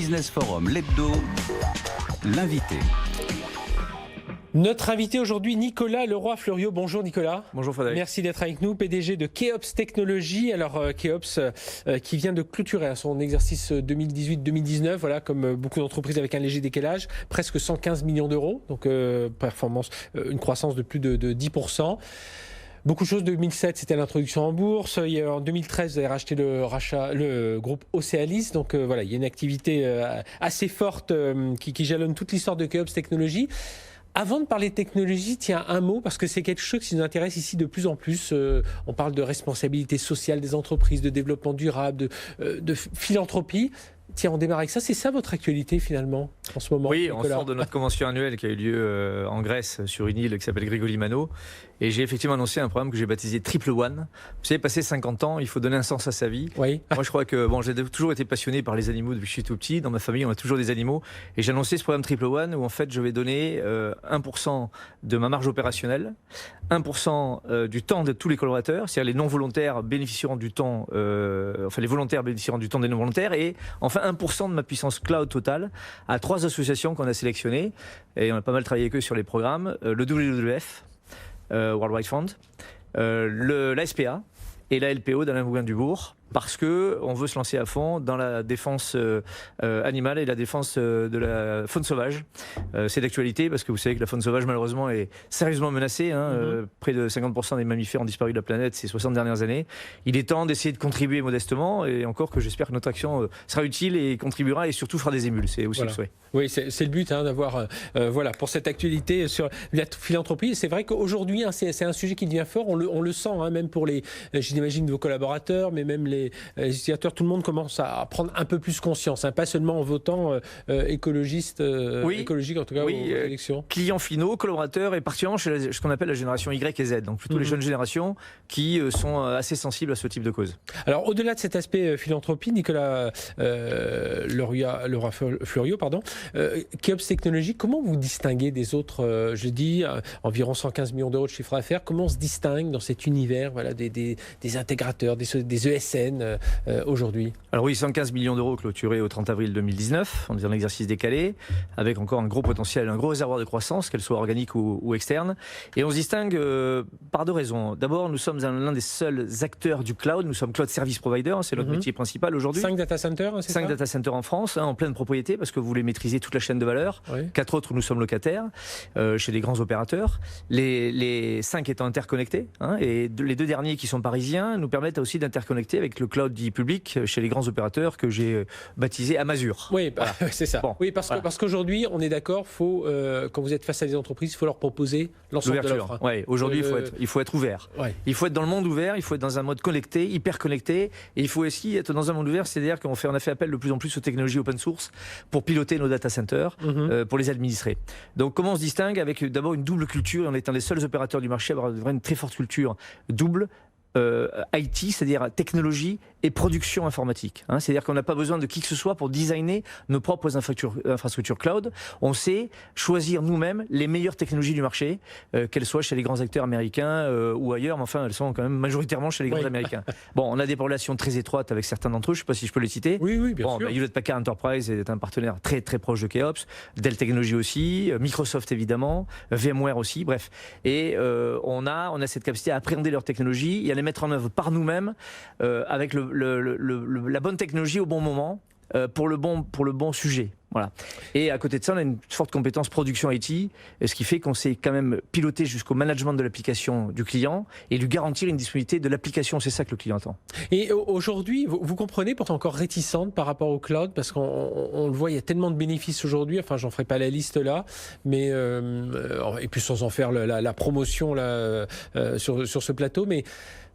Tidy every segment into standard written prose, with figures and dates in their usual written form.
Business Forum, l'hebdo, l'invité. Notre invité aujourd'hui, Nicolas Leroy-Fleuriot. Bonjour Nicolas. Bonjour Frédéric. Merci d'être avec nous, PDG de Keops Technologies. Alors Keops qui vient de clôturer son exercice 2018-2019, voilà, comme beaucoup d'entreprises avec un léger décalage, presque 115 millions d'euros, donc performance, une croissance de plus de 10%. Beaucoup de choses. 2007, c'était l'introduction en bourse. En 2013, vous avez racheté le groupe Océalis. Donc voilà, il y a une activité assez forte qui jalonne toute l'histoire de Keops Technologies. Avant de parler de technologie, tiens, un mot, parce que c'est quelque chose qui nous intéresse ici de plus en plus. On parle de responsabilité sociale des entreprises, de développement durable, de philanthropie. Tiens, on démarre avec ça. C'est ça votre actualité finalement en ce moment? Oui, Nicolas. on sort de notre convention annuelle qui a eu lieu en Grèce sur une île qui s'appelle Grigoli-Mano. Et j'ai effectivement annoncé un programme que j'ai baptisé Triple One. Vous savez, passer 50 ans, il faut donner un sens à sa vie. Oui. Moi, je crois que j'ai toujours été passionné par les animaux depuis que je suis tout petit. Dans ma famille, on a toujours des animaux. Et j'ai annoncé ce programme Triple One où en fait, je vais donner 1% de ma marge opérationnelle, 1% du temps de tous les collaborateurs, c'est-à-dire les non-volontaires bénéficieront du temps, les volontaires bénéficieront du temps des non-volontaires, et enfin 1% de ma puissance cloud totale à 3 associations qu'on a sélectionnées, et on a pas mal travaillé avec eux sur les programmes, le WWF, World Wide Fund, la SPA et la LPO d'Alain Bougain-Dubourg, parce qu'on veut se lancer à fond dans la défense animale et la défense de la faune sauvage. C'est d'actualité parce que vous savez que la faune sauvage malheureusement est sérieusement menacée. Près de 50% des mammifères ont disparu de la planète ces 60 dernières années. Il est temps d'essayer de contribuer modestement, et encore que j'espère que notre action sera utile et contribuera et surtout fera des émules. C'est aussi le souhait. Oui, c'est le but d'avoir, voilà, pour cette actualité sur la philanthropie. C'est vrai qu'aujourd'hui, c'est un sujet qui devient fort. On le sent, même pour j'imagine, vos collaborateurs, mais même les utilisateurs. Tout le monde commence à prendre un peu plus conscience, pas seulement en votant écologiste, écologique en tout cas aux élections. Clients finaux, collaborateurs, et particulièrement chez ce qu'on appelle la génération Y et Z, donc plutôt les jeunes générations qui sont assez sensibles à ce type de cause. Alors au-delà de cet aspect philanthropie, Nicolas Leroy-Fleuriot, Keops Technologies, comment vous distinguez des autres, je dis, environ 115 millions d'euros de chiffre d'affaires, comment on se distingue dans cet univers, voilà, des intégrateurs, des ESN aujourd'hui? Alors oui, 115 millions d'euros clôturés au 30 avril 2019, on est en exercice décalé, avec encore un gros potentiel, un gros réservoir de croissance, qu'elle soit organique ou externe. Et on se distingue par 2 raisons. D'abord, nous sommes l'un des seuls acteurs du cloud, nous sommes cloud service provider, c'est notre métier principal aujourd'hui. 5 data centers, c'est 5 ça? data centers en France, en pleine propriété, parce que vous voulez maîtriser toute la chaîne de valeur. 4 autres, nous sommes locataires chez des grands opérateurs. Les 5 étant interconnectés, et les 2 derniers qui sont parisiens nous permettent aussi d'interconnecter avec le cloud dit public chez les grands opérateurs que j'ai baptisé Amazur. Oui, voilà. C'est ça. Bon, oui, parce qu'aujourd'hui, on est d'accord, quand vous êtes face à des entreprises, il faut leur proposer l'ensemble de l'offre. Oui, aujourd'hui, il faut être ouvert. Il faut être dans le monde ouvert, il faut être dans un mode connecté, hyper connecté, et il faut aussi être dans un monde ouvert, c'est-à-dire qu'on a fait appel de plus en plus aux technologies open source pour piloter nos data centers, pour les administrer. Donc comment on se distingue? Avec d'abord une double culture, et on est un des seuls opérateurs du marché à avoir une très forte culture double, IT, c'est-à-dire technologie et production informatique. C'est-à-dire qu'on n'a pas besoin de qui que ce soit pour designer nos propres infrastructures cloud. On sait choisir nous-mêmes les meilleures technologies du marché, qu'elles soient chez les grands acteurs américains ou ailleurs, mais enfin elles sont quand même majoritairement chez les grands américains. Bon, on a des relations très étroites avec certains d'entre eux, je ne sais pas si je peux les citer. Oui, bien sûr. Hewlett Packard Enterprise est un partenaire très très proche de Keops, Dell Technologies aussi, Microsoft évidemment, VMware aussi, bref. Et on a cette capacité à appréhender leurs technologies et à les mettre en œuvre par nous-mêmes avec la bonne technologie au bon moment pour le bon sujet. Voilà. Et à côté de ça, on a une forte compétence production IT, ce qui fait qu'on sait quand même piloter jusqu'au management de l'application du client et lui garantir une disponibilité de l'application. C'est ça que le client attend. Et aujourd'hui, vous comprenez, pourtant encore réticente par rapport au cloud, parce qu'on le voit, il y a tellement de bénéfices aujourd'hui, enfin j'en ferai pas la liste là, mais et puis sans en faire la promotion là, sur ce plateau, mais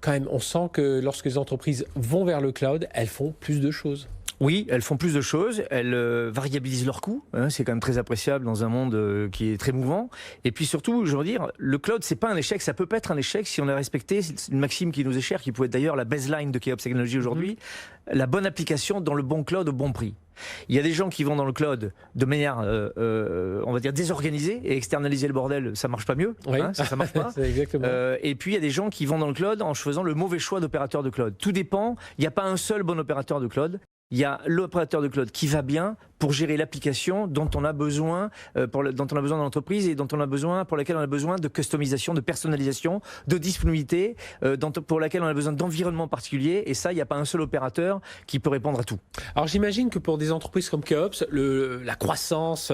quand même on sent que lorsque les entreprises vont vers le cloud, elles font plus de choses. Oui, elles font plus de choses, elles variabilisent leurs coûts, c'est quand même très appréciable dans un monde qui est très mouvant. Et puis surtout, je veux dire, le cloud, c'est pas un échec, ça peut pas être un échec si on a respecté une maxime qui nous est chère, qui peut être d'ailleurs la baseline de Keops Technologies aujourd'hui, la bonne application dans le bon cloud au bon prix. Il y a des gens qui vont dans le cloud de manière, on va dire, désorganisée, et externaliser le bordel, ça marche pas mieux, ça marche pas. Exactement. Et puis il y a des gens qui vont dans le cloud en faisant le mauvais choix d'opérateur de cloud. Tout dépend, il n'y a pas un seul bon opérateur de cloud. Il y a l'opérateur de cloud qui va bien pour gérer l'application dont on a besoin, dont on a besoin dans l'entreprise et pour laquelle on a besoin de customisation, de personnalisation, de disponibilité, pour laquelle on a besoin d'environnement particulier. Et ça, il n'y a pas un seul opérateur qui peut répondre à tout. Alors j'imagine que pour des entreprises comme Keops, la croissance,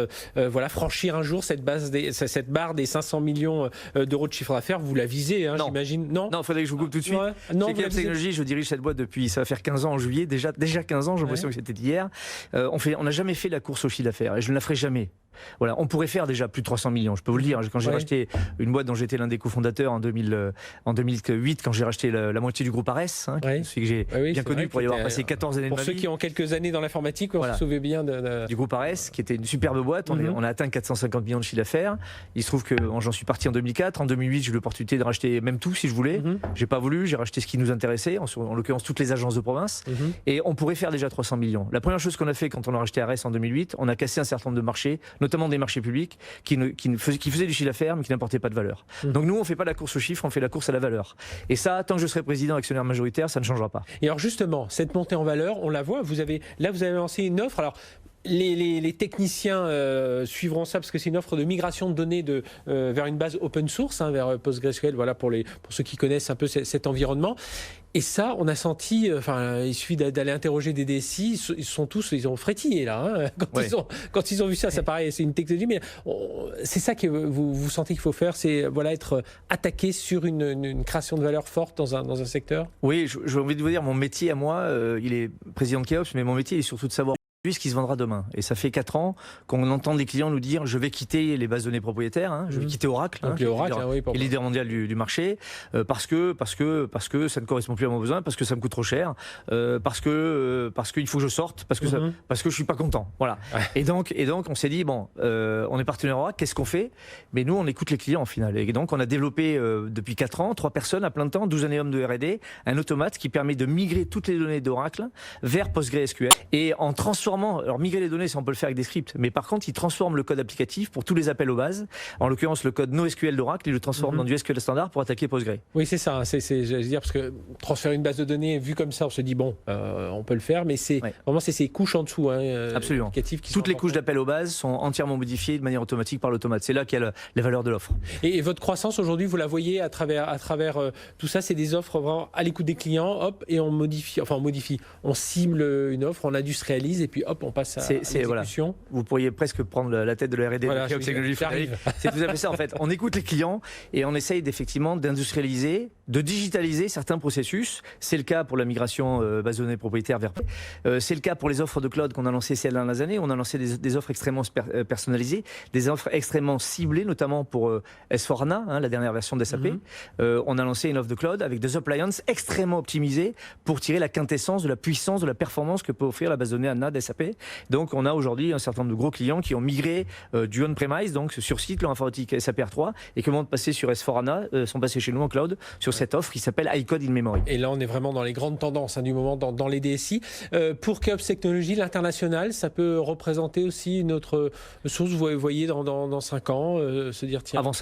franchir un jour cette barre des 500 millions d'euros de chiffre d'affaires, vous la visez, hein, j'imagine. Non, il faudrait que je vous coupe tout de suite. Non, Chez Keops Technologies, je dirige cette boîte depuis, ça va faire 15 ans en juillet, déjà 15 ans, j'ai l'impression que c'était hier. On n'a jamais fait la course au chiffre d'affaires et je ne la ferai jamais. Voilà, on pourrait faire déjà plus de 300 millions, je peux vous le dire. Quand j'ai racheté une boîte dont j'étais l'un des cofondateurs en 2008, quand j'ai racheté la moitié du groupe Ares, celui que j'ai bien connu pour y avoir passé 14 années de ma vie. Pour ceux qui ont quelques années dans l'informatique, on se souvient bien du groupe Ares, qui était une superbe boîte. On a atteint 450 millions de chiffre d'affaires. Il se trouve que j'en suis parti en 2004. En 2008, j'ai eu l'opportunité de racheter même tout si je voulais. J'ai pas voulu, j'ai racheté ce qui nous intéressait, en l'occurrence toutes les agences de province. Et on pourrait faire déjà 300 millions. La première chose qu'on a fait quand on a racheté Ares en 2008, on a cassé un certain nombre de marchés, notamment des marchés publics qui faisaient du chiffre d'affaires mais qui n'apportaient pas de valeur. Donc nous, on ne fait pas la course au chiffre, on fait la course à la valeur. Et ça, tant que je serai président actionnaire majoritaire, ça ne changera pas. Et alors justement, cette montée en valeur, on la voit, vous avez lancé une offre. Alors, les techniciens suivront ça parce que c'est une offre de migration de données vers une base open source, vers PostgreSQL, voilà pour ceux qui connaissent un peu cet environnement. Et ça, on a senti, il suffit d'aller interroger des DSI, ils ont frétillé là, quand ils ont vu ça. Ça paraît, c'est une technologie, mais c'est ça que vous sentez qu'il faut faire, c'est être attaqué sur une création de valeur forte dans un secteur. Oui, j'ai envie de vous dire, mon métier à moi, il est président de Keops, mais mon métier est surtout de savoir ce qui se vendra demain. Et ça fait 4 ans qu'on entend les clients nous dire je vais quitter les bases de données propriétaires, je vais quitter Oracle, qui est leader mondial du marché, parce que ça ne correspond plus à mon besoin, parce que ça me coûte trop cher, parce qu'il faut que je sorte, parce que je suis pas content. Voilà. Et donc on s'est dit on est partenaire Oracle, qu'est-ce qu'on fait? Mais nous on écoute les clients en final. Et donc on a développé depuis 4 ans, 3 personnes à plein temps, 12 années hommes de R&D, un automate qui permet de migrer toutes les données d'Oracle vers PostgreSQL et en transformant. Alors migrer les données, ça on peut le faire avec des scripts, mais par contre, il transforme le code applicatif pour tous les appels aux bases. En l'occurrence, le code NoSQL d'Oracle, il le transforme dans du SQL standard pour attaquer Postgre. Oui, c'est ça. J'allais dire parce que transférer une base de données vu comme ça, on se dit on peut le faire, mais vraiment c'est ces couches en dessous. Absolument. Toutes les couches d'appels aux bases sont entièrement modifiées de manière automatique par l'automate. C'est là qu'il y a la valeur de l'offre. Et votre croissance aujourd'hui, vous la voyez à travers tout ça, c'est des offres vraiment à l'écoute des clients, et on modifie, on cible une offre, on industrialise et puis on passe à l'exécution. Vous pourriez presque prendre la tête de la R&D. C'est tout à fait ça en fait. On écoute les clients et on essaye effectivement d'industrialiser, de digitaliser certains processus. C'est le cas pour la migration base de données propriétaire vers. C'est le cas pour les offres de cloud qu'on a lancées ces dernières années. On a lancé des offres extrêmement personnalisées, des offres extrêmement ciblées, notamment pour S4HANA, la dernière version de SAP. On a lancé une offre de cloud avec des appliances extrêmement optimisées pour tirer la quintessence de la puissance, de la performance que peut offrir la base de données HANA d'SAP. Donc on a aujourd'hui un certain nombre de gros clients qui ont migré du on-premise, donc sur site, leur informatique SAP R3, et qui vont passer sur S4HANA, sont passés chez nous en cloud sur cette offre qui s'appelle iCode in Memory. Et là on est vraiment dans les grandes tendances du moment dans les DSI. Pour Keops Technologies, l'international, ça peut représenter aussi une autre source, vous voyez dans 5 ans, se dire tiens... Avant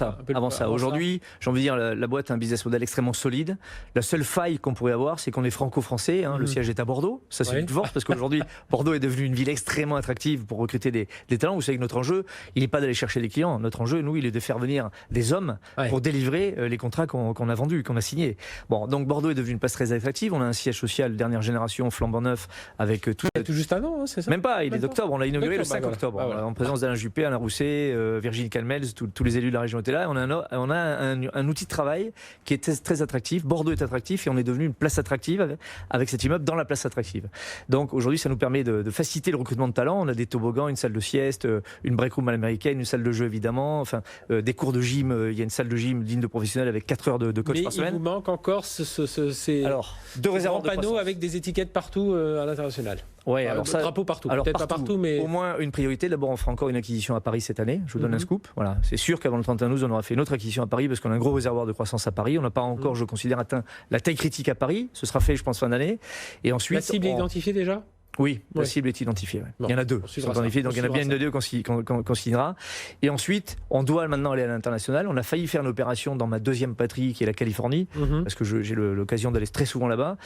ça. Aujourd'hui, j'ai envie de dire, la boîte a un business model extrêmement solide. La seule faille qu'on pourrait avoir, c'est qu'on est franco-français, le siège est à Bordeaux. Ça c'est une force parce qu'aujourd'hui, Bordeaux est devenu une ville extrêmement attractive pour recruter des talents. Vous savez que notre enjeu, il n'est pas d'aller chercher des clients. Notre enjeu, nous, il est de faire venir des hommes pour délivrer les contrats qu'on a vendus, qu'on a signés. Donc Bordeaux est devenu une place très attractive. On a un siège social dernière génération, flambant neuf, avec tout. Tout juste un an, c'est ça? Même pas, il est d'octobre. On l'a inauguré le 5 octobre. En présence d'Alain Juppé, Alain Rousset, Virginie Calmels, tous les élus de la région étaient là. On a un outil de travail qui est très attractif. Bordeaux est attractif et on est devenu une place attractive avec cet immeuble dans la place attractive. Donc aujourd'hui, ça nous permet de faciliter le recrutement de talents. On a des toboggans, une salle de sieste, une break room à l'américaine, une salle de jeu évidemment, des cours de gym. Il y a une salle de gym digne de professionnels avec 4 heures de coach par semaine. Mais il vous manque encore ces grands panneaux avec des étiquettes partout à l'international. Ouais, alors ça, drapeau partout. Peut-être pas partout, mais au moins une priorité. D'abord, on fera encore une acquisition à Paris cette année. Je vous donne un scoop. Voilà, c'est sûr qu'avant le 31/12, on aura fait une autre acquisition à Paris parce qu'on a un gros réservoir de croissance à Paris. On n'a pas encore, je considère, atteint la taille critique à Paris. Ce sera fait, je pense, fin d'année. Et ensuite, la cible est identifiée déjà. Oui, la Ouais. cible est identifiée. Ouais. Bon, Il y en a deux on qui suivra sont identifiés, ça. donc il y en a bien une de deux qu'on signera. Et ensuite, on doit maintenant aller à l'international. On a failli faire une opération dans ma deuxième patrie, qui est la Californie, parce que j'ai l'occasion d'aller très souvent là-bas.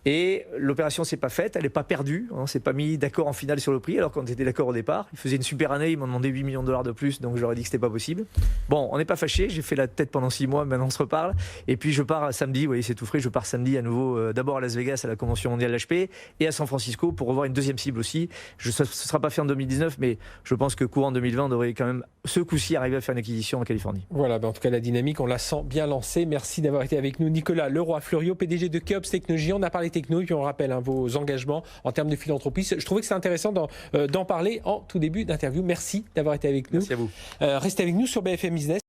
Et l'opération s'est pas faite, elle n'est pas perdue. On s'est pas mis d'accord en finale sur le prix, alors qu'on était d'accord au départ. Ils faisaient une super année, ils m'ont demandé 8 millions de dollars de plus, donc j'aurais dit que c'était pas possible. Bon, on n'est pas fâché. J'ai fait la tête pendant 6 mois, maintenant on se reparle. Et puis je pars samedi, vous voyez, c'est tout frais. Je pars samedi à nouveau, d'abord à Las Vegas à la convention mondiale HP et à San Francisco pour revoir une deuxième cible aussi. Ce ne sera pas fait en 2019, mais je pense que courant 2020, on devrait quand même ce coup-ci arriver à faire une acquisition en Californie. Voilà, en tout cas la dynamique, on la sent bien lancée. Merci d'avoir été avec nous, Nicolas Leroy-Fleuriot, PDG de Keops Technologies. On a parlé techno et puis on rappelle vos engagements en termes de philanthropie. Je trouvais que c'est intéressant d'en parler en tout début d'interview. Merci d'avoir été avec nous. Merci à vous. Restez avec nous sur BFM Business.